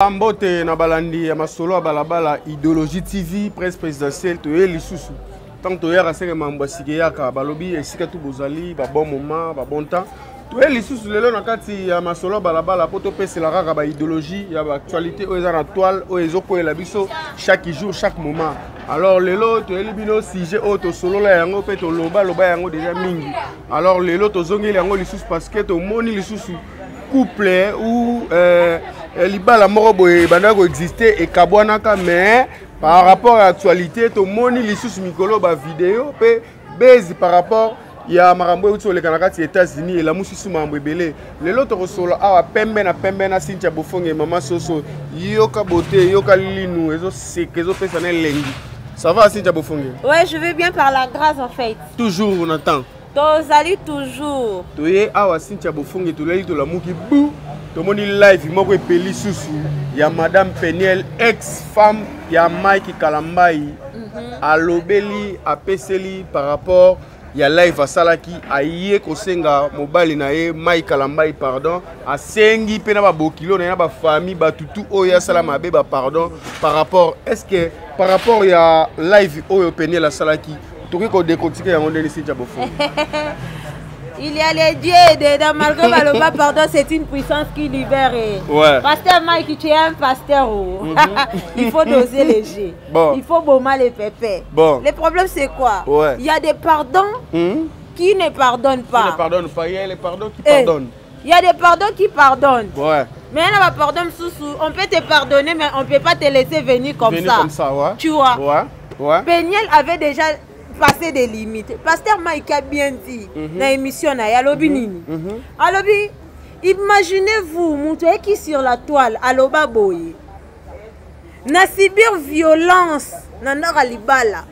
Ambote na balandi ya masolo ya balabala idéologie TV presse présidentielle to eli susu tant to yaka senge mambo sikeyaka balobi esika tu bozali ba bon moment ba bon temps to eli susu lelo na kati ya masolo ya balabala poto pesela kaka ba idéologie ya ba actualité o eza na toile o ezokoela biso chaque jour chaque moment. Alors lelo to eli bino sujet o to solo la yango pe to loba yango déjà mingi. Alors lelo to zongeli yango lisusu parce que to moni lisusu couple ou libala moko boye bandako exister et kabwanaka mais par rapport à l'actualité to moni lisusu mikolo ba vidéo pe base par rapport ya marambo uti oleka kati États-Unis et la mususu mambo ebele lelo to solo awa pembe na Cynthia Bofonge mama soso yoka beauté yoka linu ezo sekezo pesa na lengi. Ça va Cynthia Bofonge? Ouais, je vais bien par la grâce en fait. Toujours on attend. Tozali toujours. Toye awa Cynthia Bofonge toleli to la muki bou. Tomoni live moko epeli susu ya Madame Peniel ex-femme ya Mike Kalambai alobeli apeseli par rapport ya live asalaki aye kosenga mobali na ye Mike Kalambai pardon asengi pe na ba bokilo na ba famille ba tutu oya sala mabe ba pardon par rapport est-ce que par rapport ya live oyo Peniel asalaki toki ko décortiquer yango ndeni Cynthia Bofonge. Il y a les dieux dedans, malgré Baloba, pardon, c'est une puissance qui libère. Ouais. Pasteur Mike, tu es un pasteur. Il faut doser léger. Bon. Il faut bomber les pépés. Bon. Le problème, c'est quoi? Ouais. Il y a des pardons qui ne pardonnent pas. Qui ne pardonnent pas. Il y a les pardons qui pardonnent. Il y a des pardons qui pardonnent. Ouais. Mais il y a des pardons sous. On peut te pardonner, mais on ne peut pas te laisser venir comme ça. Comme ça, ouais. Tu vois? Ouais. Ouais. Peniel avait déjà passer des limites. Pasteur Mike a bien dit dans l'émission Alobi Nini. Alobi, imaginez-vous, Moutoué qui sur la toile, Aloba Boye. Na subir violence, Nandara Libala.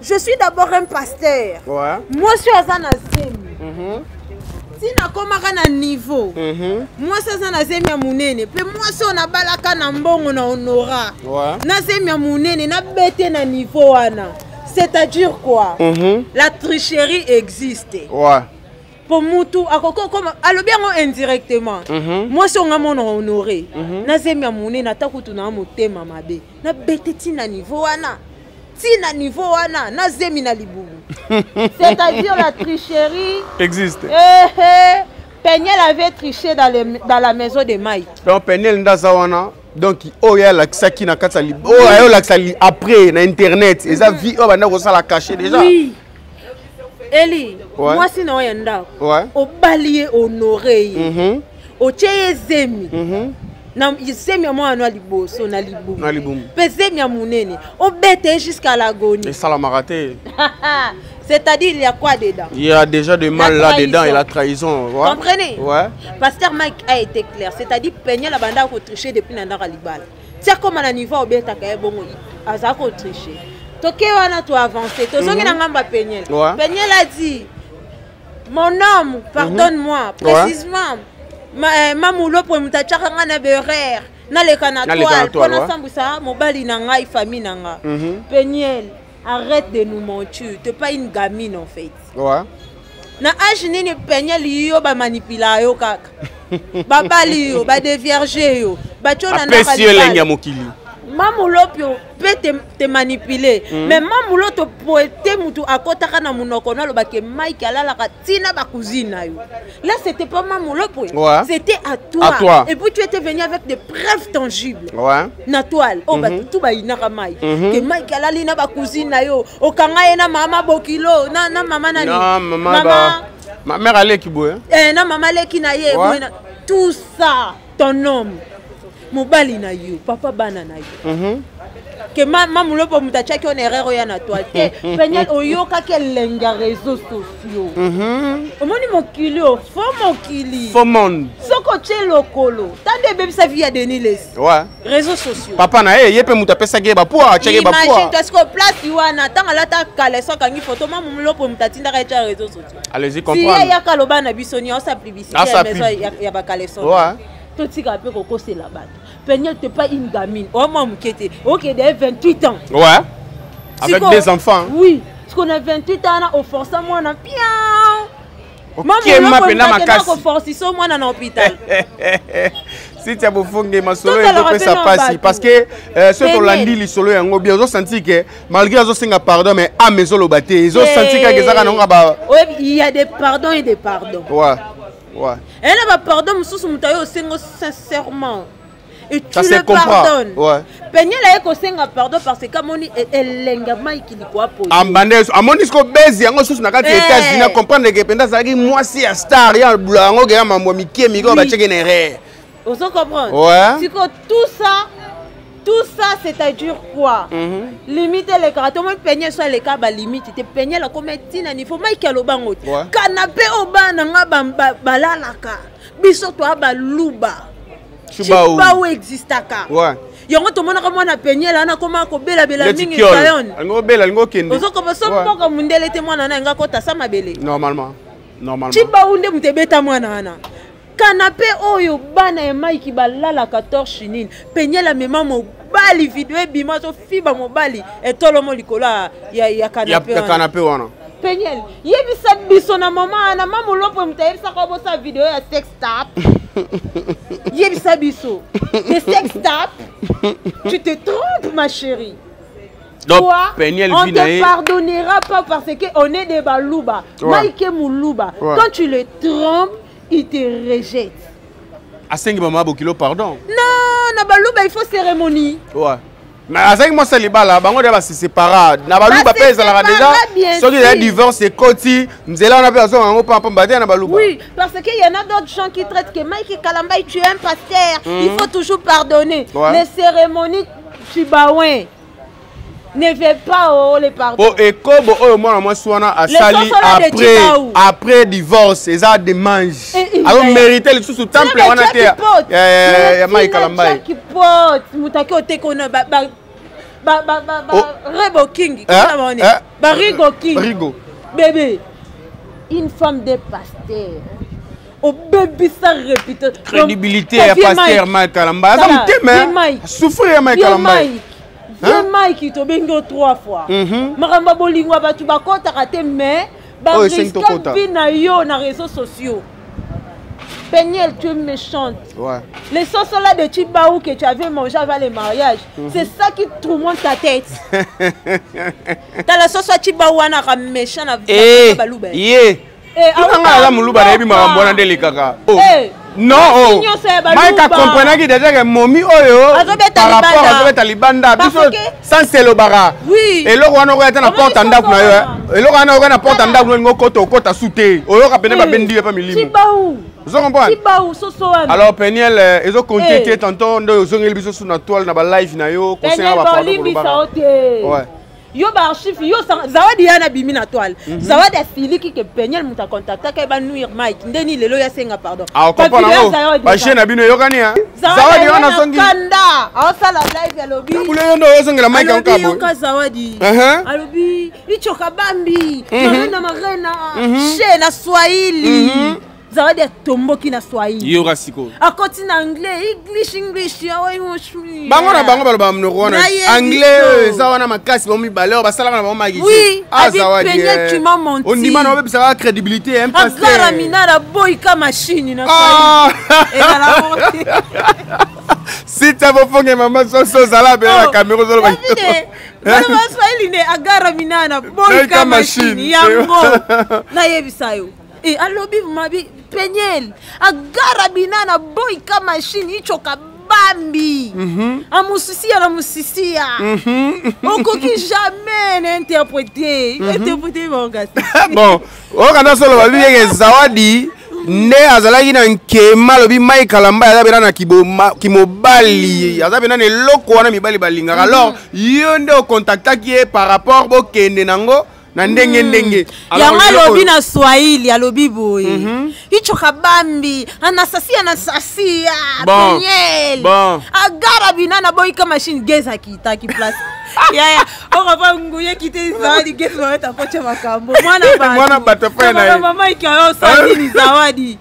Je suis d'abord un pasteur. Ouais. Moi, je suis à Zanazemi. Si na komaka na niveau, moi ça na zemi ya munene, pe moi so na balaka na mbongo na honora. Ouais. Na zemi ya munene na bete na niveau wana. C'est-à-dire quoi? La tricherie existe. Ouais. Pour Moutou, comme alors indirectement. Moi, si on a mon honoré, na zemi amune na takutu na moté mamabe. Na beteti na niveau ana. Si na niveau ana, na zemi na libubu. C'est-à-dire la tricherie existe. Peniel avait triché dans la maison de Mike. Donc Peniel ndazawana. Donc, oh ya la saki na katali. Oh ya la sali après na internet. Et ça vie oh bana ko sala caché déjà. Oui. Eli, moi sinon yanda. Ouais. Au balier honoré. Au tcheye zemi. Na zemi moi na liboso na libumu. Na libumu. Pe zemi ya munene. Au bête jusqu'à l'agonie. Et ça l'a raté. C'est-à-dire, il y a quoi dedans? Il y a déjà de mal là-dedans et la trahison. Ouais. Comprenez? Ouais. Pasteur Mike a été clair. C'est-à-dire, Peniel la bande a triché depuis Nandara Libala. C'est comme à niveau où Beta Kaebongo a triché. Toké wana tu avancé. Tozongi nangamba Peniel. Peniel a dit mon homme, pardonne-moi. Précisément, mamoulo pour mutachaka ngana berer. Na le kanatoile. Pona sambusa mobali nangai famille nanga. Peniel. Arrête de nous mentir, tu n'es pas une gamine en fait. Ouais. Na âge ni Peniel yo ba manipula yo kaka. Ba bali yo, ba dévierger yo. Ba chona na mokili. Mamulopio peut te manipuler. Mais mamulo to poete mutu akota kana munoko na lobake Mike alala katina ba cousine yo. Là c'était pas mamulopo. C'était à toi. Et puis tu étais venu avec des preuves tangibles. Ouais. Na toile. Oh ba tout ba inaka Mike. Que Mike alali na ba cousine yo. Okanga na mama bokilo na mama nani. Mama. Ma mère allait qui boue. Na mama leki na ye. Tout ça ton homme. Mobali na yo, papa bana na yo. Que mamulo po mutachaki on erreur ya na toi. Peniel oyoka ke lenga réseaux sociaux. Omoni mokili o, fo mokili. Fo monde. Soko che lokolo. Tande bébé sa vie ya Deniles. Ouais. Réseaux sociaux. Papa na ye pe mutapesa ke ba poa, cheke ba poa. Imagine toi ce qu'on place wana tanga lata kale so kangi photo mamulo po mutatinda ka cha réseaux sociaux. Allez-y comprendre. Si ya kaloba na bisoni on sa publicité ya maison ya ba kale so. Ouais. Tout ce qu'on peut c'est la batte. Peniel t'es pas une gamine. Oh mon mouquette. Ok, des 28 ans. Ouais. Avec des enfants. Oui. Parce qu'on a 28 ans, on force à moi, on a bien. okema pena makasi koforciso mwana na hôpital si tu as bofonge masolo ezopesa pasi parce que ceux tolandi lisolo yango bien ozosenti ke malgré azosenga pardon mais ame ezoloba te ezosenti kaka ezaka nango ba il y a des pardons et des pardons ouais ouais et là ba pardon mosusu mutu ayo osengo sincèrement et tu le pardonnes. Ouais. Penyela eko senga pardon parce que moni elengama ikili kwa po. Ambande amoni sko bezi yango susu na kati États-Unis comprendre que penda zaki moi si star ya blanco ga mambo mikie miko ba cheke nere. On se comprend. Ouais. C'est que tout ça c'est-à-dire quoi? Limiter les caractères moi peigner soit les cas ba limite te peigner la comme tina ni faut mai kalo bango. Canapé au bana nga balalaka. Biso to ba luba. Chibaou existaka. Ouais. Yongo to mona kama na peigner là na koma ko bela mingi sayon. Ngo bela ngo kende. Ozo ko so moko mundele te mwana na nga kota sama bele. Normalement. Chibaou nde mutebeta mwana na. Canapé oyo bana e maiki balala 14 chinine. Peigner la mema mo bali vidéo bima so fiba mo bali etolo mo likola ya canapé. Ya canapé wana. Peigner. Yebisa biso na mama na mama lopo mutayebisa ko bo sa vidéo ya sex tap. Yebisa biso. Les sex tap. Tu te trompes ma chérie. Donc, toi, on ne te pardonnera pas parce qu'on est des balouba. Maïke moulouba. Quand tu le trompes, il te rejette. À 5 maman beaucoup pardon. Non, na balouba il faut cérémonie. Ouais. Mais à 5 mois célibat là, bango déjà c'est séparé. Na balouba pèse la déjà. Ceux qui ont divorce c'est côté. Nous là on a besoin on pas bader na balouba. Oui, parce que il y en a d'autres gens qui traitent que Mike Kalamba tu es un pasteur, il faut toujours pardonner. Les cérémonies Chibaouin ne fait pas les pardons. Oh et comme moi soana à sali après divorce, ils ont des manges. Alors mériter le sous temple on a terre. Mike Kalamba. Qui pote, mutaki otekona Rebo King, Rigo King. Rigo. Bébé, une femme de pasteur. Au bébé ça répète. Crédibilité à pasteur Mike Kalamba. Ça me teme. Souffrir Mike Kalamba. Mike to bengo 3 fois. Maramba bolingwa batu bakota kate mais ba risque bina yo na réseaux sociaux. Peignel, tu es méchante. Ouais. Les sauces là de Chibaou que tu avais mangé avant le mariage, c'est ça qui tourmente ta tête. Dans la sauce à Chibaou, on a méchant avec Balouba. Non, oh. Maïka comprenait que déjà que Momi Oyo par rapport à Talibanda, sans c'est le bara. Oui. Et là, on a une porte en dab. Et là, on a une porte en dab. On a une porte à souter. On a une bendi pas milimo. Vous comprenez? Alors Peniel, ils ont contacté tantôt. Ils ont eu sur notre toile, dans la live na yo. Ouais. Yo ba archive yo zawadi yana bimi na toile zawadi afili ki ke Peniel muta contacta ke ba nuire Mike ndeni lelo ya senga pardon ah comprendre ba chaîne na bino yo kani ha zawadi yana songi kanda awasala live ya lobi bule yondo yo songa la Mike en kabo yo ka zawadi alobi ichoka bambi na marena she na Swahili zawadi ya tomboki na Swahili yo rasiko akoti na anglais English ya wa yoshwi bango na bango baloba mnoko na anglais za wana makasi bomi baleo basala na bango magisi zawadi Peniel tu m'as menti on demande on bisa crédibilité un pasteur agara minara boy ka machine na Swahili et la honte si tu veux faire maman so zala be la caméra zo ba Mama Swahili ne agara minana boy ka machine yango na yebisayo et alobi mabi Peniel agara binana boy ka machine ichoka bambi amusisia na musisia okoki jamais n'interpréter mon gars bon on kana solo babi yeke zawadi nde azalaki na nkema lobi Mike Kalamba azabena na kimobali azabena ne loko wana mibali balingaka alors yo nde o contactaki ye par rapport bokende nango na ndenge yanga lobi na Swahili alobi boye ichoka bambi anasasia Peniel agara binana boy ka machine geza kitaki place ya ora nguye kite zawadi geza wata pocha makambo mwana bato fa na mama ikayo Swahili zawadi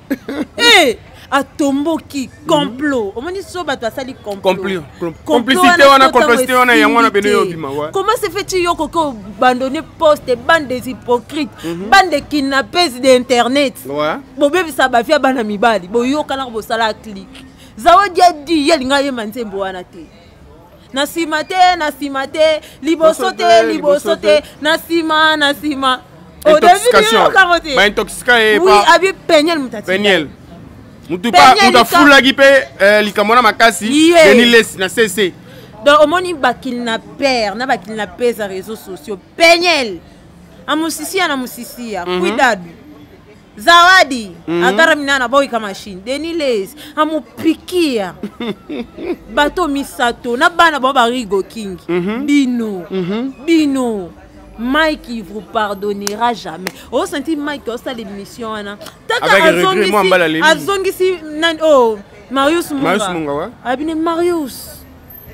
atomboki complot omoni so bato asali complicité wana complicité wana yango wana bene yobima ouais. Comment se fait-il yo koko abandonner poste bande des hypocrites bande de kidnappés d'internet ouais bobebisa bafia bana mibali boyokana bosala click zawadi adi yelinga yema nzembo wana te na sima te liboso te na sima au début ba intoxication oui abi penyel mutati penyel muta fulagi pe likamona makasi deni les na cc donc omoni ba kidnapper na ba kidnapper za réseaux sociaux penyel amusisia na musisia cuidado zawadi ataramina na boy kama machine deni les amupikia bato misato na bana baba rigo king bino Mike il vous pardonnera jamais. Oh senti Mike au stade d'émission ana. Azongisi oh Marius Munga ouais. Abine Marius.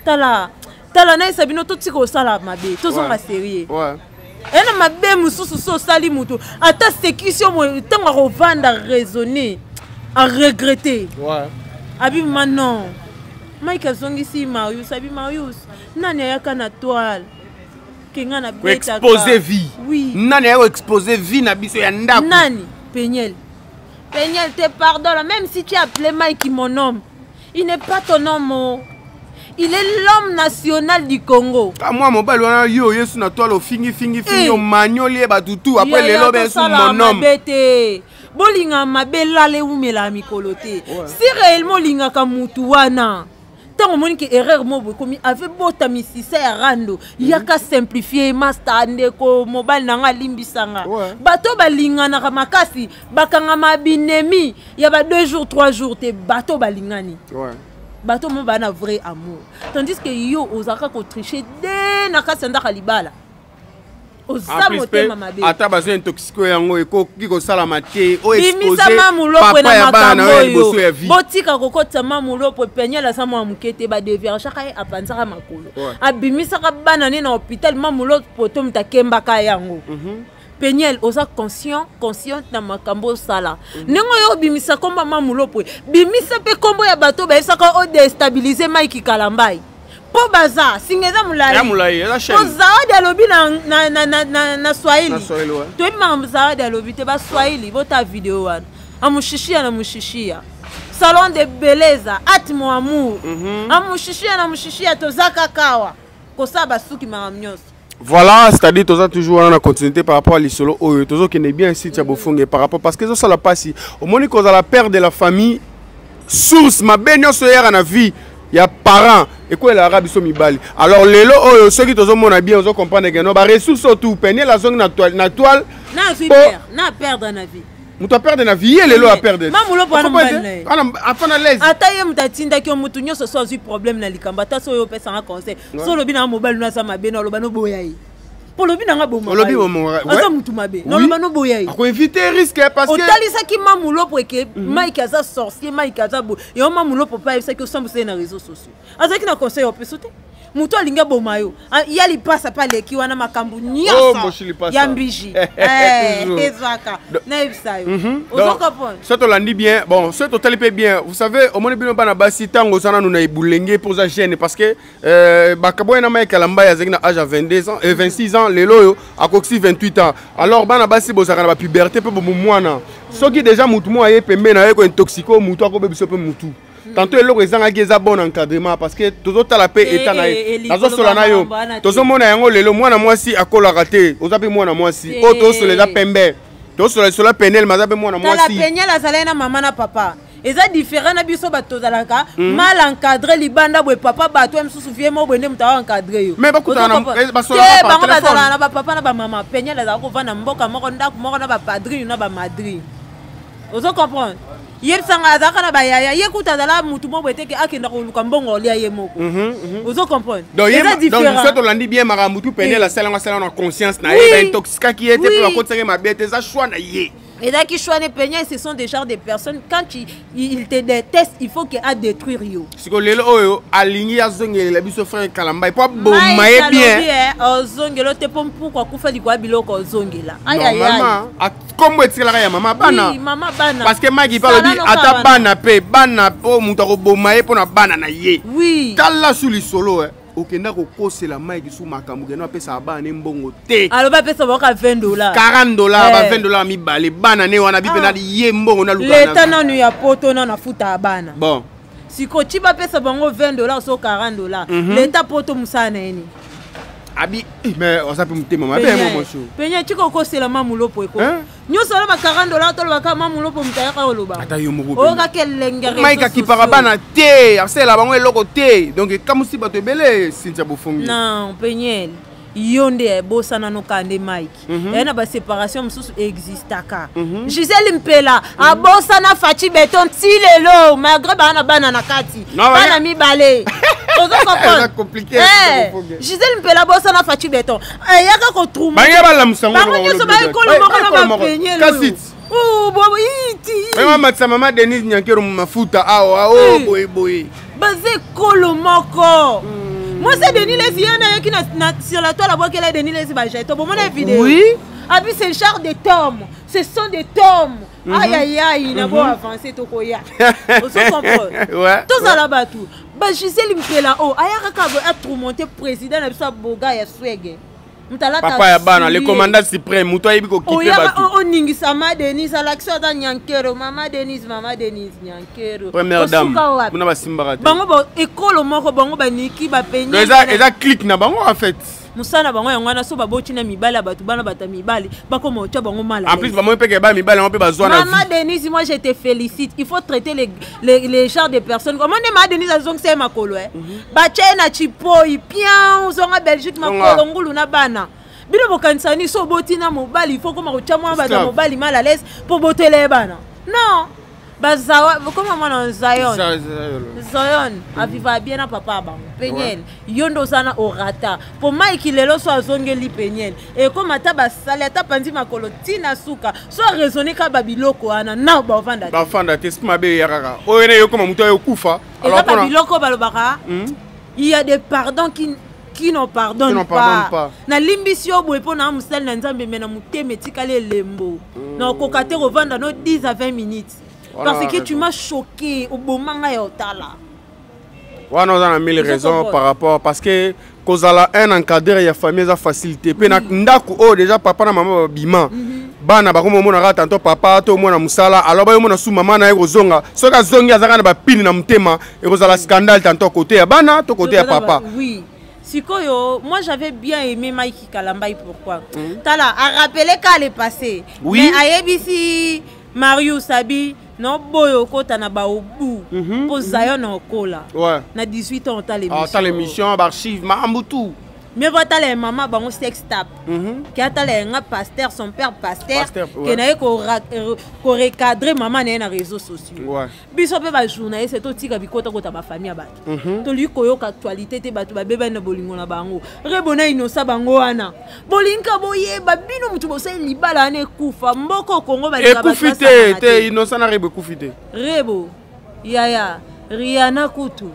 Tala na sabino to tiko sala mabe. To zonga sérieux. Ouais. Ena mabe mususu so sali mutu. Ata sécurité mo tanga rovanda raisonner à regretter. Ouais. Abi maintenant Mike azongisi Marius, abi Marius. Nani yaka na toile. Exposer vie. Oui. Nani a exposé vie na biso ya ndako. Nani? Penyel te pardonne même si tu as appelé Mike mon homme. Il n'est pas ton homme. Il est l'homme national du Congo. Ah moi mon bal wana yo yesu na toile au fingi o magnoli ba tutu après le lobe sur mon homme. Bolinga mabela le umela mikolote. Si réellement linga ka mutu wana. Tant moni que erreur mo komi avait bota misisa ya rando yaka simplifier master ndeko mobile nanga limbisanga bato balingana ka makasi bakanga mabinemi ya ba 2 jours 3 jours te bato balingani bato mo bana vrai amour tandis que yo ozaka ko tricher de na kasanda kalibala ozamo te mama be ata bazo intoxico yango eko kiko sala mate o exposer papa ya bana na liboso ya vie botika kokota mamulopo penyela sa mwa mukete ba devoir chaka apanzaka makolo abimisa ka bana ni na hôpital mamulopo to mutakemba ka yango penyel oza conscient na makambo sala nengo yo bimisa komba mamulopo bimisa pe kombo ya bato ba esaka o déstabiliser Mike Kalambai po baza singeza mulai ya mulai la chaîne po zawadi alobi na Swahili to imam zawadi alobi te ba Swahili bota video wana amushishia na mushishia salon de beleza atmo amour amushishia to zaka kawa kosaba suki maramnyos. Voilà, c'est-à-dire que tu as toujours en continuité par rapport à l'isolo, tu qui est bien ici, tu as beau par rapport parce que ça la passe. Au moment où la perte de la famille, source, ma baigne sur la vie, il y a parents, et quoi l'arabe sont mibali. Alors les lots, ceux qui te ont bien, ils comprennent que nos ressources surtout, peigner la zone naturelle. Na perdre la vie. Mutu perdre na vie, les lots à perdre. Mamulo pour aller. Afana l'aise. Ataye mutatinda ki mutu nyoso so zu problème na likamba ta so yo pesa nga conseil. So lobi na mobile na sa mabe na lobano boyai. Po lobi na nga bomo. Lobi bomo. Asa mutu mabe. Na lobano boyai. Ako éviter risque parce que otalisa ki mamulo pour que Mike aza sorcier, Mike aza bo. Yo mamulo pour pas ça que sombre na réseaux sociaux. Asa ki na conseil au pesote. Mutu alinga bomayo. Yali passa pa leki wana makambu nyasa. Ya mbiji. Ezaka. Na ibisayo. Ça te l'a dit bien. Bon, ça te l'a bien. Vous savez, au moins bino bana basi tango sana nous na ibulenge pour sa gêne parce que bakabo na Mike Kalamba ya zegna âge à 22 ans et 26 ans les loyo à Coxi 28 ans. Alors bana basi bozaka na puberté pe bo mwana. So qui déjà mutu mo aye pembe na ko intoxico mutu ko bebiso pe mutu. Tantôt le résident a geza bon encadrement parce que toujours ta la paix état na nazo solana yo tozo mona yango lelo mwana mwasi akola raté ozapi mwana mwasi o to so les pembe to so la penel mazabe mwana mwasi la penel azala na mama na papa eza différent na biso bato zalaka mal encadré libanda boy papa bato em susu vie mo bende mutawa encadré yo mais bakutana ba sola ba bazala na ba papa na ba mama penel azala ko vana mboka moko ndako moko na ba padri na ba madri ozo comprendre yeb sanga azaka na bayaya yekuta dala mutu mo beteke akenda ko luka mbongo lia ye moko ozo comprendre donc ça to landi bien mara mutu penel la sala na conscience na ye intoxica qui était pe ba kotseke mabete za choix na ye Et là, qui choisit peigner, ce sont des genres de personnes, quand ils te détestent, il faut qu'ils aient détruire yo. Si vous avez aligné à Zongé, la biso frère Kalamba, pas bon, mais bien. Zongé, l'autre pourquoi vous faites du quoi biloko Zongé là. Aïe aïe aïe. Comment est-ce que la maman bana? Oui, maman bana. Parce que Maggie parle dit ata bana pe bana po mutako bomaye pour na bana na ye. Oui. Tala sous les solo okenda ko kosela Maggie sous makambo ke no pesa bana mbongo te. Alors ba pesa boka $20. $40 ba $20 mi bale bana ne wana bipe na ye mbongo na luka. L'état nanu ya poto na futa bana. Bon. Si ko chiba pesa bango $20 so $40. L'état poto musana eni. Abi mais on s'appelle monter maman ben mon chou. Penya chiko ko sela mamulo po eko. Nyo solo ba $40 to ba ka mamulo po mutaya ka oloba. Ata yo mo o ka kelengere. Maika ki parabana te, asela bango eloko te. Donc kamusi bato belé Cynthia Bofongi. Non, Penyel. Yonde bosana no kande Mike. Na ba séparation mususu existaka. Gisèle Mpela a bosana Fachi Beton tilelo malgré bana na kati. Bana mi balé. C'est compliqué. Gisèle Mpela bosana Fachi Beton. Yaka ko truma. Banga ba la musango. Bango so ba ikolo moko na Penyel. Kasit. Oh bobo iti. Mama maman Denise Nyankero mafuta awa boy. Bazé kolo moko. Moi c'est Denis les yeux qui sur la toile à voir qu'elle est Denis les bajettes. Bon mon vidéo. Oui. Ah puis c'est le char des tomes. Ce sont des tomes. Aïe aïe aïe, il n'a pas avancé to koya. On se comprend. Ouais. Tout ça là-bas tout. Bah Gisèle Mpela oh, ayaka ka être monté président na biso boga ya swege. Papa ya bana le commandant suprême muto ayibi ko kipe batu. O ningisa ma Denise à l'action da Nyankero, maman Denise Nyankero. Première dame. Muna ba simbarate. Bango ba ekolo moko bango ba niki ba penya. Eza clique na bango en fait. Musana bango yango na so ba boti na mibali batu bana bata mibali bako mo tia bango mala. En plus bango peke ba mibali on peut bazwa na. Maman Denise, moi je te félicite. Il faut traiter les genres de personnes. Comment maman Denise azong c'est makolo ba na chipoi pian zonga Belgique makolo ngulu na bana. Bino bokansani so boti na mobali il faut comme ko tia mo ba mobali mal à l'aise pour botele bana. Non. Bazawa comment on Zion aviva bien na papa bango Penyel yondo sana orata pour Mike lelo so azongeli Penyel et comme ata basali ata pandi makolo tina suka so raisonner ka babiloko ana na ba vanda te sima be yaraka o ene yo comme muto yo kufa alors pour babiloko balobaka il y a des pardons qui n'en pardonnent pas. Na limbisio boy po na musel na nzambe mena muteme tikale lembo na kokate revendre dans 10 à 20 minutes. Parce que tu m'as choqué au moment où tu es là. Ouais, nous avons mille raisons par rapport parce que cause à un encadré, il y a famille a facilité. Puis ndaku oh déjà papa na maman bima. Bana ba komo mona tantôt papa to mona musala alors ba mona sou maman na ezonga. So ka zongi azaka ba pini na mutema et cause à la scandale tantôt côté ya bana to côté ya papa. Oui. Sikoyo, moi j'avais bien aimé Mikey Kalambai pourquoi? Tala a rappelé qu'elle est passée. Oui. Mais à ABC Mario Sabi non boyo kota na ba obu pour Zion okola. Ouais. Na 18 ans ta l'émission. Ah ta l'émission archive Mahambutu. Mais voilà les maman bango sex tap. Qui a talé un pasteur son père pasteur qui n'a ko recadrer maman na réseaux sociaux. Ouais. Biso pe ba journaliste c'est to tika bikota kota ba famille ba. To lui koyoka actualité te batu ba beba na bolingo na bango. Rebona inosa bango wana. Bolinka boye ba bino mutu bosa libala na kufa mboko Kongo ba leka ba. Ekufite te inosa na rebo kufite. Rebo. Yaya. Rihanna kutu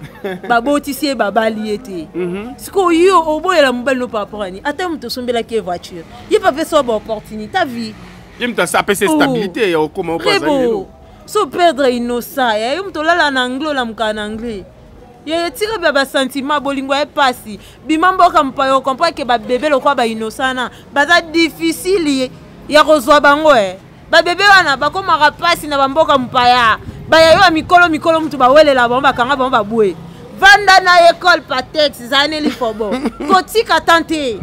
babotisi babali ete siko yo oboyela mobali no rapport ani ata muto sombela ke voiture il pas fait ça bonne opportunité ta vie il me ça peut stabilité ya okoma opazali so perdre innocent ya muto lala na anglo la mukana anglais ya tire ba sentiment bolingo e pasi bimambo ka mpayo comprendre que ba bébé lo kwa ba innocent na baza difficile ya kozwa bango ba bébé wana ba koma pasi na bamboka mpaya baya yo mikolo mutu ba welela ba kanga ba boué vanda na école patex zaneli fobo kotika tante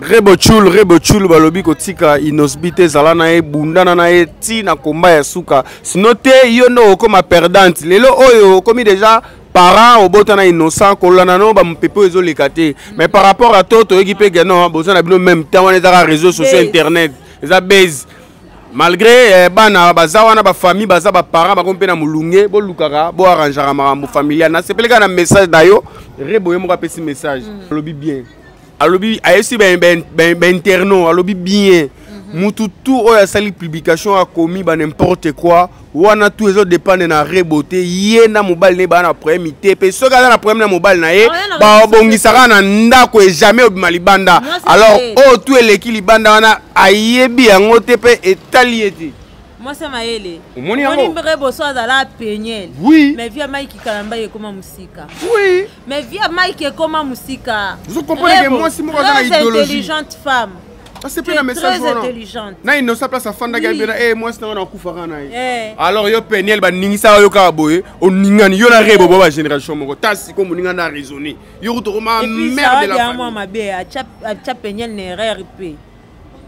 rebo chul balobi kotika inosbite zala na e bundana na e ti na komba ya suka sino te yo no koma perdante lelo oyo komi déjà parents obota na innocent kolana no ba mpepe ezoleka te mais par rapport à toto ekipe geno boza na bino même temps on est dans les réseaux sociaux internet eza base. Malgré bana bazawana ba famille baza ba parents ba kompena mulunge bo lukaka bo arrangera makambo familial na sepeleka na message dayo reboye mo kapesi message alobi bien alobi ayesi ben interno alobi bien mutu tout oyo asali publication akomi ba n'importe quoi wana tout les autres dépendent na reboté ye na mobile ne ba na problème ité pe soki aza na problème na mobile na ye ba bongisaka na ndako e jamais obima libanda alors oh tout eleki libanda wana ayebi yango te pe etali ete moi c'est maele omoni yango on mbere boso azala penyel oui mais via Mike kalamba ye koma musika oui mais via Mike koma musika vous comprenez que moi si moi dans idéologie intelligente femme. C'est pas un message très intelligente. Na innocent place à fanda gabena eh moi c'est na kufaka na ye. Alors yo Peniel ba ningisa yo ka boye o ningani yo na rebo ba génération moko tasi ko moninga na raisonner. Yo to ma merde de la famille. Moi mabe a cha Peniel ne RP.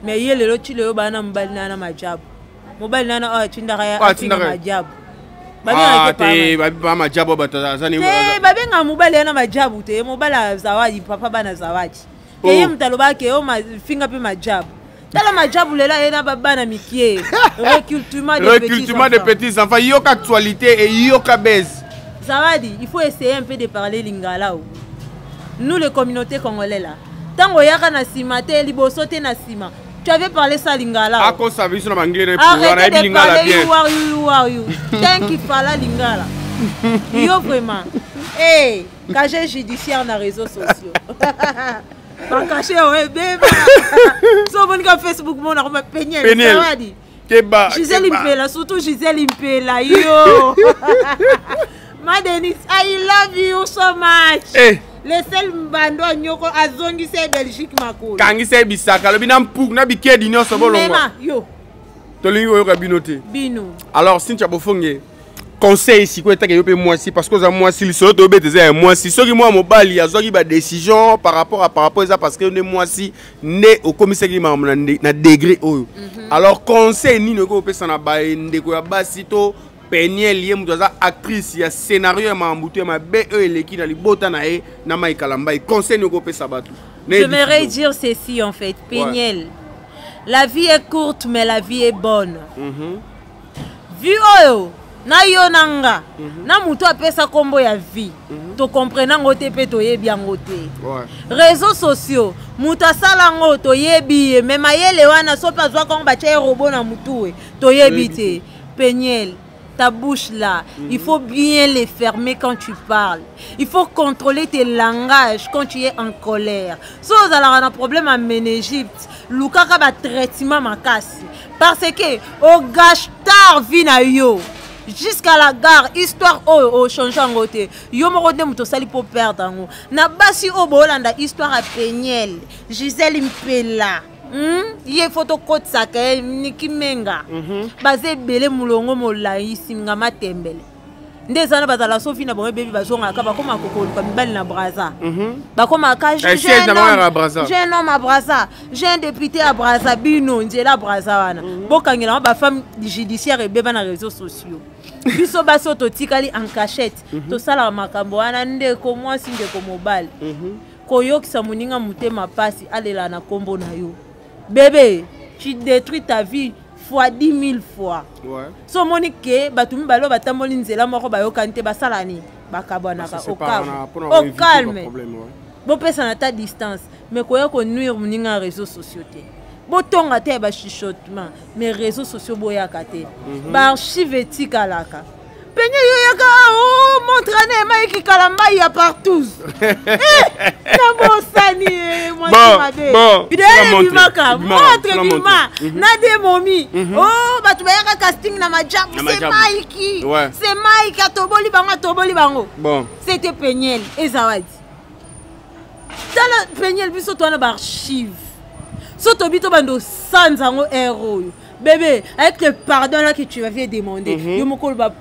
Mais ye lelo ti le ba na mbali na majab. Mobile na o tindaka ya majab. Ba majab ba tazani. Ba benga mobile na majab te mobile zawadi papa bana zawadi. Keye mtaloba ke o mafinga pe majabu. Tala majabu lela ena baba mikie. Recrutement de petits enfants. Yoka actualité et yoka baise. Zawadi, il faut essayer un peu de parler lingala. Nous les communautés congolaises là. Tango yaka na sima te liboso te na sima. Tu avais parlé ça lingala. Ako savi sur anglais pour arrêtez de parler you are you. Tant qu'il parle lingala. Yo vraiment. Eh, casier judiciaire na réseaux sociaux. Pas caché au bébé. So bon que Facebook mon a peigné ça dit. Keba. Gisèle Impela surtout Gisèle Impela yo. Ma Denise, I love you so much. Eh. Les seuls mbando nyoko azongi se Belgique makolo. Kangi se bisaka lobi na mpuk na bikedi nyonso bolongo. Mema yo. Tolingi yo ka binote. Bino. Alors Cynthia Bofonge conseil ici quoi est que moi si parce que ça moi si le sort de bêtise moi si ceux qui moi mobile ya zoki ba décision par rapport à ça parce que moi si né au commissariat na degré oyo alors conseil ni ne ko pesa na ba ndeko ya basito Peniel ye mutoza actrice ya scénario ya mambutu ma be eleki na libota na e na maikalamba conseil ne ko pesa batu. J'aimerais dire ceci en fait Peniel. La vie est courte mais la vie est bonne. Vu oyo na yo nanga na mutu apesa kombo ya vie to comprendre ngote pe to yebi ngote réseaux sociaux mutu asala ngo to yebi mais mayele wana so pa zwa kongo ba tie robot na mutu to yebi te Peniel ta bouche là il faut bien les fermer quand tu parles il faut contrôler tes langages quand tu es en colère so vous allez avoir un problème à Ménégipte lukaka ba traitement makasi parce que au gâche tard vie na yo jusqu'à la gare histoire au changeant côté yo moko de muto sali pour perdre ngo na basi o bolanda histoire à Peniel Gisèle Impela ye photo code saka nikimenga baze belé mulongo molai singa matembele ndezana bazala sofi na bon bébé bazonga ka bakoma kokolo ka mibali na Braza bakoma ka j'ai un homme à Braza j'ai un député à Braza bino nzela Braza wana bokangela ba femme judiciaire et beba na réseaux sociaux biso baso to tikali en cachette to sala makambo wana ndeko mwasi ndeko mobile koyokisa muninga mutema pasi alela na kombo na yo bébé tu détruis ta vie fois 10 000 fois. Ouais. So monique batumi balo batamboli nzela moko bayokante basalani bakabwanaka au calme. Bo pesa na ta distance mais koya ko nuire muninga réseaux sociaux te. Botonga te ba chuchotement mais réseaux sociaux boyaka te. Ba archive éthique alaka. Penye yo yaka oh montrane Mike Kalamba ya partout. Na bosani moi bon. Bimaka montre bima na de momi. Oh batu bayaka casting na majab c'est Mike. Ouais. C'est Mike atoboli bango. Bon. C'était Peniel et Zawadi. Tala Peniel biso to na ba archive. Soto bito bando sanzango héros. Bébé, avec le pardon là que tu m'avais demandé,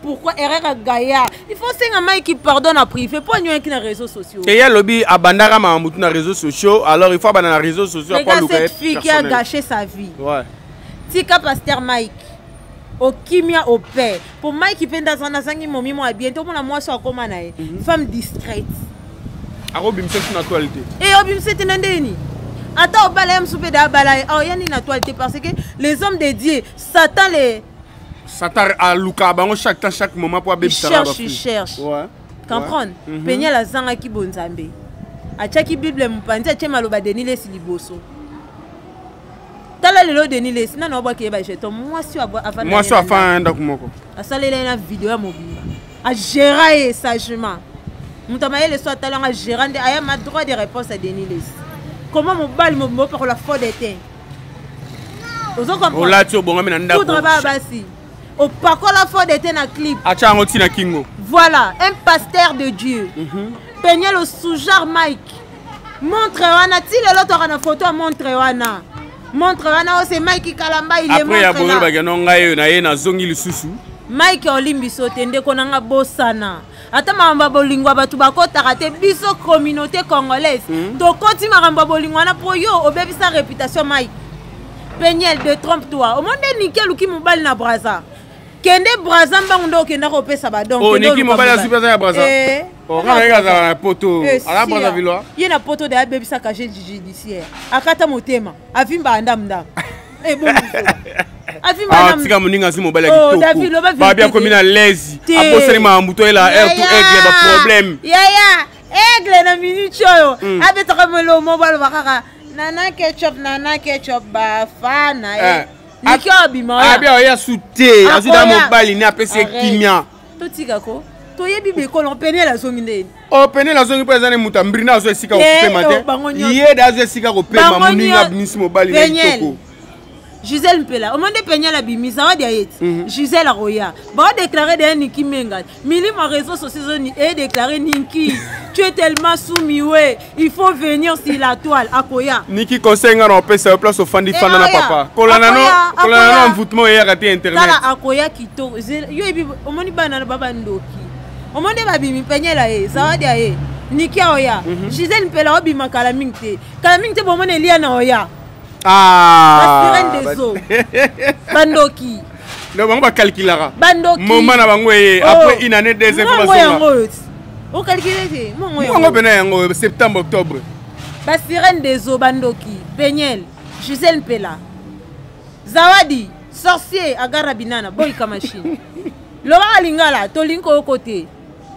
pourquoi erreur Gaïa? Il faut que Mike qui pardonne à privé, pas nous qui dans les réseaux sociaux. Et il y a lobby à Bandara Mahamoutou dans les réseaux sociaux, alors il faut dans les réseaux sociaux. Regarde cette fille qui a gâché sa vie. Ouais. Tika pasteur Mike, au Kimia au père. Pour Mike qui peint dans un azangi momi moi bientôt pour la moi soit comme femme discrète. Arobim c'est une actualité. Et Arobim c'est une indéni. Attends, au balai, soupe de balai. Oh, il y a une actualité parce que les hommes dédiés, Satan a Luka, chaque moment pour il cherche. Ouais. Comprends? Peignez la zanga qui bonzambe. A chaque Bible, m'pandi a chema loba denile siliboso. tala lelo Denis Les na no boke ba jeton moi si avant moi si avant ndako moko asalela na vidéo ya mobimba a gérer sagement mutamaye le soit talent a gérer aya ma droit de réponse à Denis Les comment mon bal mo pour la faute d'éteint ozo comprendre ola ti obonga mina ndako poudre ba basi au pako la faute d'éteint na clip acha ngoti na kingo voilà un pasteur de Dieu peigné le sous-genre Mike montre wana ti lelo to kana photo montre wana c'est Mike Kalamba il est montre là après ya boyo ba ngai na ye na zongi lisusu Mike olimbiso tende konanga bosana ata mamba bolingwa batu bakotaka te biso communauté congolaise to koti maramba bolingwa na po yo obebisa réputation Mike Peniel de trompe-toi au monde nickel ou ki mobali na Braza kende Braza mbango ndo kenda ko pesa ba donc oh niki mobali ya super ya Braza oh kana ega za poto ala Braza vilwa ye na poto de abebisa casier judiciaire akata motema avimba ndamda bon ah tika moninga si mobali ya kitoko ba bien comme na lezi aposeli ma mbuto ela air to aigle ba problème ya aigle na minute yo abetaka melo mobile bakaka nana ketchup ba fana nikyo bima abia ya souté azida mobali ni apesi kimia to tika ko to yebi be ko l'on peine la zongi ndeni o peine la zongi présent muta mbrina zo esika ko pema te ye da zo esika ko pema moninga binisi mobali na kitoko Gisèle Mpela, au monde peigné la bimisa wa diaete. Gisèle Aroya, va déclarer des Niki Menga. Mili ma réseau social est déclaré Niki. Tu es tellement soumis, ouais. Il faut venir sur la toile, Akoya. Niki conseille on peut se place au fan fan na papa. Kolana no envoûtement hier à internet. Tala Akoya kito. Yo ebi au monde bana na baba ndoki. Au monde ba bimi peigné la e, ça va diaé. Niki Aroya. Gisèle Mpela obima kalamingte. Kalamingte bo mone lia na Oya. Ah, des eaux. Bandoki. Le bango ba calculara. Bandoki. Moment na bango après une année des informations. O calculer mongo bena yango septembre octobre. Ba sirène des eaux Bandoki, Peniel, Gisèle Mpela. Zawadi, sorcier agara binana boy ka machine. Loba lingala to linko côté.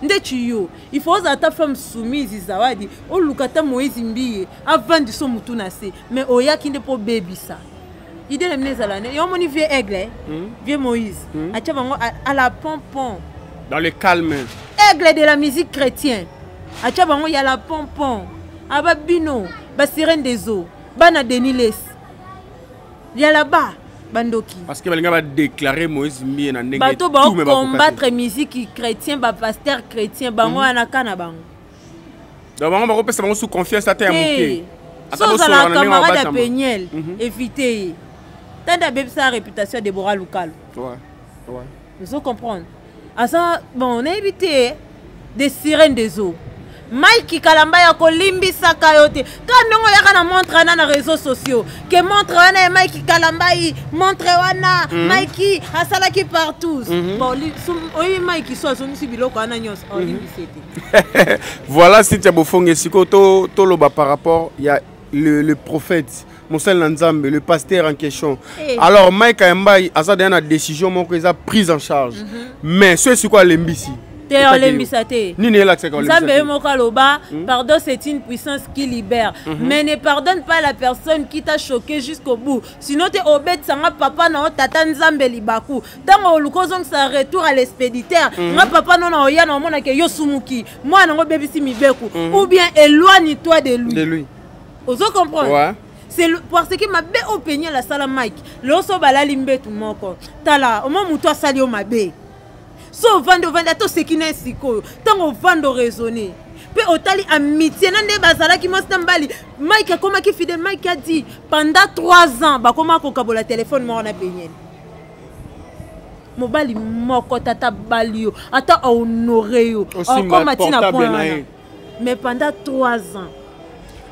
Ndechiyo, il faut que femme soumise Zawadi, o lukata Moïse Mbiye avant de son mutuna se, mais oya qui ne peut baby ça. Il est mené à l'année, on moni vieux aigle, vieux Moïse, à la pompon. Dans le calme. Aigle de la musique chrétienne. À Tchabango, il y a la pompon. À Babino, ba sirène des eaux, bana Denis Les. Il y a là-bas. Bandoki. Parce que va déclarer Moïse Mbiye na ndenge tout ba combattre musique chrétien ba pasteur chrétien bango anakana bango. Donc bango ba pesa bango sous confiance ata ya muke. So za la camarade à Peniel éviter. Tanda bebsa réputation de Bora Local. Ouais. Vous comprenez. À ça bon on a évité des sirènes des eaux. Mike Kalamba ya kolimbi sakayote quand ndongo ya kana montre na réseaux sociaux que montre wana Mike Kalamba montre wana Mike asala ki partout bon oui Mike so azongisi biloko ana nyos olimbi c'était voilà si tu bofonge siko to loba par rapport il y a le prophète Monsel Nzambe le pasteur en question alors Mike Kalamba asa na décision mon que prise en charge mais ce c'est quoi l'embisi Nzambe mokaloba, pardon c'est une puissance qui libère. Mais ne pardonne pas la personne qui t'a choqué jusqu'au bout. Sinon tu es obète sanga papa na tata Nzambe libaku. Tango lukozong sa retour à l'expéditeur. Nga papa non na oya na mona ke yo sumuki. Moi na ngo bebisi mibeku. Ou bien éloigne-toi de lui. De lui. Ozo comprendre? Ouais. C'est parce que ma bé au peigné la salle Mike. Loso balali mbetu moko. Tala, au moment où toi sali o mabe. So vando to sekina siko tango vando raisonner pe otali amitié nande bazala ki monsta mbali Mike koma ki fidèle Mike a dit pendant 3 ans ba koma ko kabola téléphone mo na Peniel mobali moko tata balio ata honoré yo koma tina point mais pendant 3 ans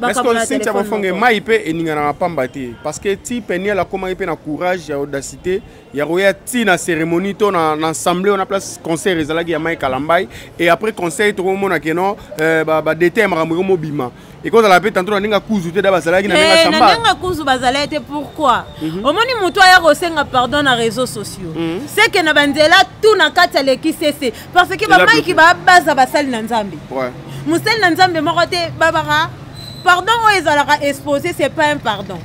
est-ce que si tu as fait mai pe eningana pamba te parce que ti Peniel a comment pe na courage ya audacité ya roya ti na cérémonie to na assemblée on a place concert ezalaki ya Mike Kalamba et après conseil to mona ke non ba déterre makambo mobima et quand la pe tantôt ninga kuzu te da bazalaki na ninga samba ninga kuzu bazalaki pourquoi au moni muto ya kosenga pardon na réseaux sociaux c'est que na bandela tout na kati aleki cc parce que ba Mike ba baza basali na Nzambe ouais musali na Nzambe moko te babara pardon ou ils ont exposé, c'est pas un pardon.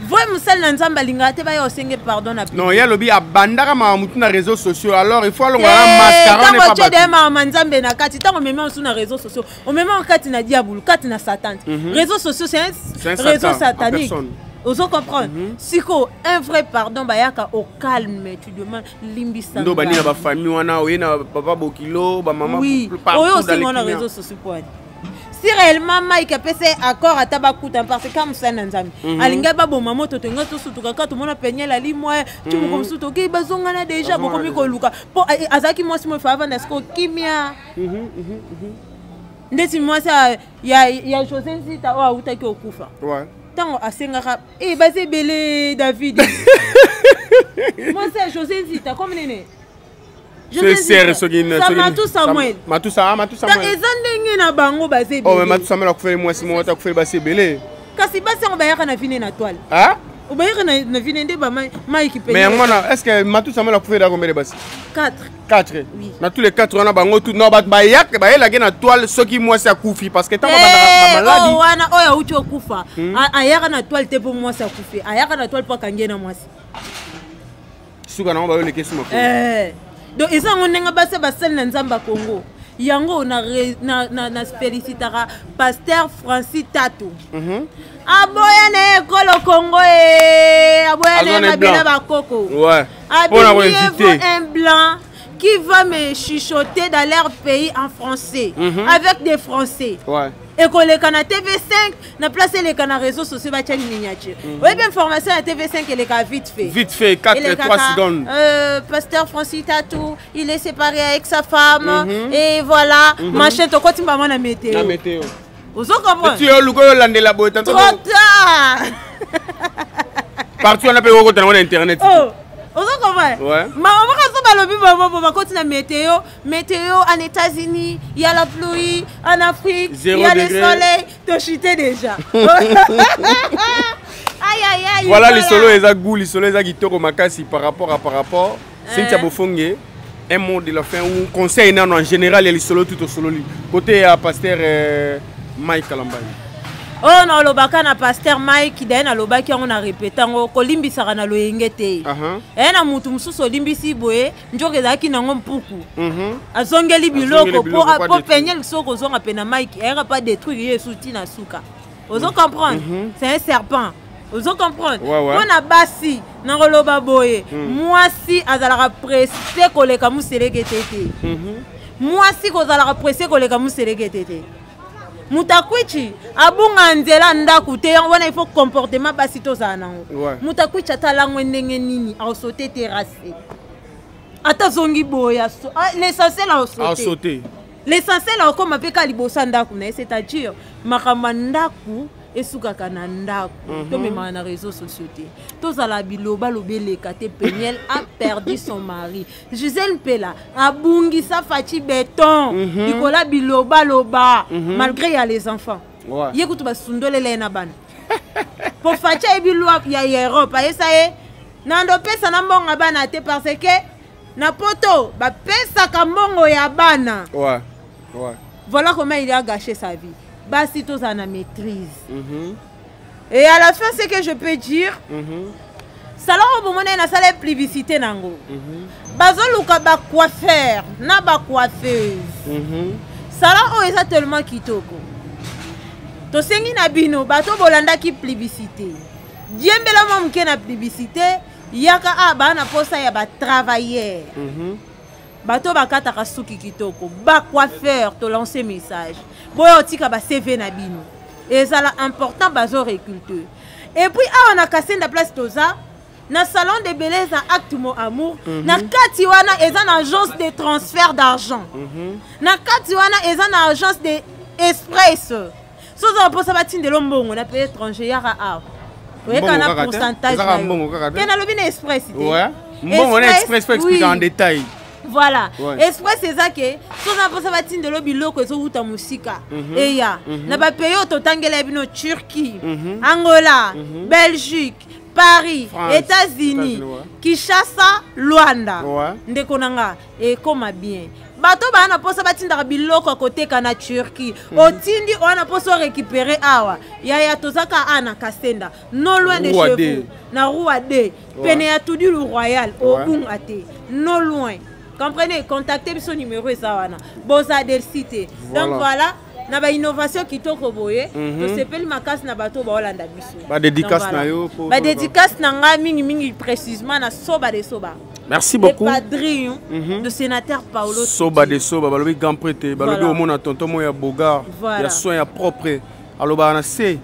voye mosali na nzambe alingaka te baya osenge pardon na non ya lobi abandaka mamutu na réseaux sociaux alors il faut alonga na mascara on est pas de mama nzambe na kati tango meme osu na réseaux sociaux o meme kati na diable kati na satan réseaux sociaux c'est un réseau satanique ozo comprendre siko un vrai pardon bayaka au calme tu demandes limbisa ndo bani na ba famille wana oye na papa bokilo ba maman partout dans les réseaux sociaux pour si réellement Mike a passé accord à tabakuta parce que comme ça nanzami alinga babo maman to tenga to sutuka ka to mona penye la li moi tu mo comme suto ke bazonga na déjà boko mi ko luka po azaki moi si mo fa avant est-ce que kimia ndeti moi ça ya José Nzita wa utaki okufa ouais tant asengaka basé belé David moi c'est José Nzita comme nene c'est Matou Samuel. Matou Samuel. Ezandenge na bango basé belé. Oh mais Matou Samuel a fait moi si moi ta fait basé belé. Kasi basi on bayaka na vine na toile. Ah? On bayaka na vine nde ba mai ki mais ngona est-ce que Matou Samuel a fait da combien de basi? 4. Oui. Na tous les 4 on a bango tout non ba yak ba yela na toile ce qui moi c'est koufi parce que tant ba maladie. Oh wana oya uchi okufa. Ayaka na toile te pour moi c'est koufi. Ayaka na toile pour kangena moi si. Suka na ba yo le question mako. Donc ils ont un basse basel na nzamba Congo. Yango na félicitera pasteur Francis Tatou. Aboya na école Congo aboya na bina ba koko. Ouais. Pour un blanc qui va me chuchoter dans leur pays en français avec des français. Ouais. Et qu'on les canaux TV5, na placé les canaux réseaux sociaux, bah tiens une miniature. Oui, bien information à TV5 et les cas vite fait. Vite fait, 4 et 3 secondes. Pasteur Francis Tatou, il est séparé avec sa femme et voilà. Machin, tu continues à la météo. La météo. Vous comprenez? Tu es le gars de la boîte. Trop tard. Partout on a payé au côté de internet. Vous comprenez? Ouais. On va continuer la météo. Météo en États-Unis, il y a la pluie. En Afrique, il y a le soleil. Tu chuté déjà. Aïe, aïe, aïe. Voilà le solo et la goût, le solo et la guitare au Makassi par rapport. C'est un Bofongue. Un mot de la fin ou conseil en général et le solo tout au solo. Côté pasteur Mike Kalambay. Oh non, le baka na pasteur Mike d'ailleurs na lobaki on a répété ngo kolimbi sara na loyengete. Et na mutu mususu olimbisi boye njoke zaki na ngompuku. Azongeli biloko po penye lisoko zonga pena Mike era pas détruire Yesu tina suka. Ozo comprendre? C'est un serpent. Ozo comprendre? On a basi na loba boye. Moi si azala pressé koleka muselekete. Moi si kozala pressé koleka muselekete. Mutakwichi abunga nzela ndaku te wana il faut comportement basi tozana mutakwichi atalango ndenge nini a sauter terrasse ata zongi boya l'essentiel a sauter l'essentiel a comme apeka libosa ndaku na c'est-à-dire makamba ndaku esukaka na ndaku to mema na réseaux sociaux te tozala biloba lobeleka te Peniel a perdu son mari Gisèle Pela abungi sa fati béton Nicolas biloba loba malgré il y a les enfants yekutu basundole le na bana pour fati ebilwa ya Europe esa e nando pesa na mbonga bana te parce que na poto ba pesa ka mbongo ya bana voilà comment il a gâché sa vie. Basi tous en maîtrise. Et à la fin, ce que je peux dire, salon au moment où on a publicité nango. Bazo luka ba coiffeur, na ba coiffeuse. Salon où est tellement kitoko. To sengi na bino, bato bolanda ki publicité. Diembela mamke na publicité, yaka aba na posa ya ba travailleur. Bato bakata kasuki kitoko, ba coiffeur to lancer message. Boyo tika ba CV na bino. Et ça là important bazo réculteur. Et puis on a cassé la place toza na salon de beleza acte mon amour na kati wana eza na agence de transfert d'argent. Na kati wana eza na agence de express. So za posa batinde lombongo na pays étranger yaka a. Oui, quand on a pourcentage. Kena lobi na express. Ouais. Bon, on a express pour expliquer en détail. Voilà. Express c'est ça que so na posa batinde lobi loko ezo uta musika. Et ya na ba pays otangela bino Turquie, Angola, Belgique, Paris, États-Unis, Kinshasa, Luanda. Ndeko nanga et comme bien. bato bana posa batindaka biloko à côté kana Turquie otindi wana posa récupérer awa ya tozaka ana Kasenda non loin de chez vous na rua D pene ya Tudi le Royal au Bungate non loin comprenez contactez son numéro ça wana boza del cité donc voilà na ba innovation kitoko boye to sepeli makasi na bato ba Holanda biso ba dédicace na yo ba dédicace na nga mingi précisément na soba de soba. Merci beaucoup. Le padrino de sénateur Paolo Soba de Soba balobi grand prêtre balobi au mona tonton moya bogar ya soin ya propre aloba na C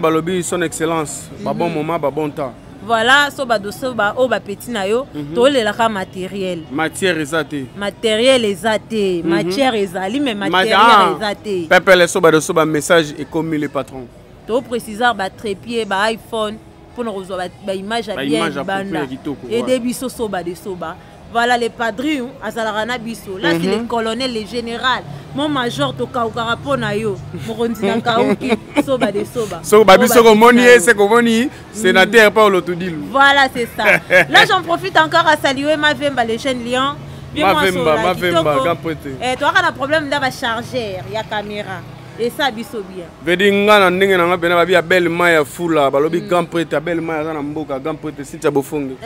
balobi son excellence ba bon moment ba bon temps. Voilà, soba de soba, oh ba petit na yo, to le la matériel. Matière ezate. Matériel ezate, matière ezali mais matériel ezate. Pepe le soba de soba message et comme le patron. To préciser ba trépied, ba iPhone pour nous recevoir ba image à bien banda. Et des biso soba de soba. Voilà les padrins azalarana biso. Là c'est le colonel, le général. Mon major to kaukara pona yo. Moronzi na kauki soba de soba. Soba biso ko moni c'est ko moni sénateur Paolo Tudil. Voilà c'est ça. Là j'en profite encore à saluer Mavemba les jeunes lions. Mavemba grand prêtre. Et toi on a problème d'aba chargeur, il y a caméra. Et ça biso bien. Vedi ngana ndenge na ngabena babi ya belle maya fula balobi grand prêtre belle maya za na mboka grand prêtre Sintia Bofonge.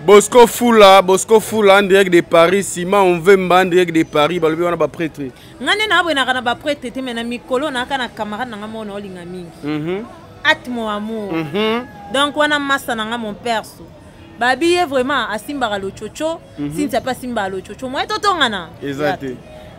Bosco fula en direct de Paris, Simon Mvemba en direct de Paris balobi wana ba prêtre. Ngane na abwe na kana ba prêtre te mena mikolo na kana camarade na ngamo na olinga mingi. Atmo amour. Donc wana massa na ngamo perso. Babi est vraiment à Simba lo chocho, Sintia pas Simba lo chocho. Moi totongana. Exact.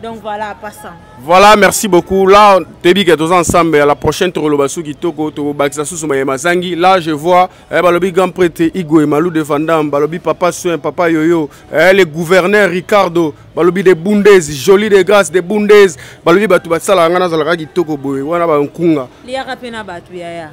Donc voilà, passant. Voilà, merci beaucoup. Là, Tebi est tous ensemble. À la prochaine Torolobasu qui toko to Baksasu Soumaya Mazangi. Là, je vois balobi grand prêtre Igo et Malou de Vandam, balobi papa Soin, papa Yoyo, le gouverneur Ricardo, balobi de Bundes, joli de grâce de Bundes, balobi batu batsala ngana zalaka ki toko boy. Wana ba nkunga. Liya kapena batu yaya.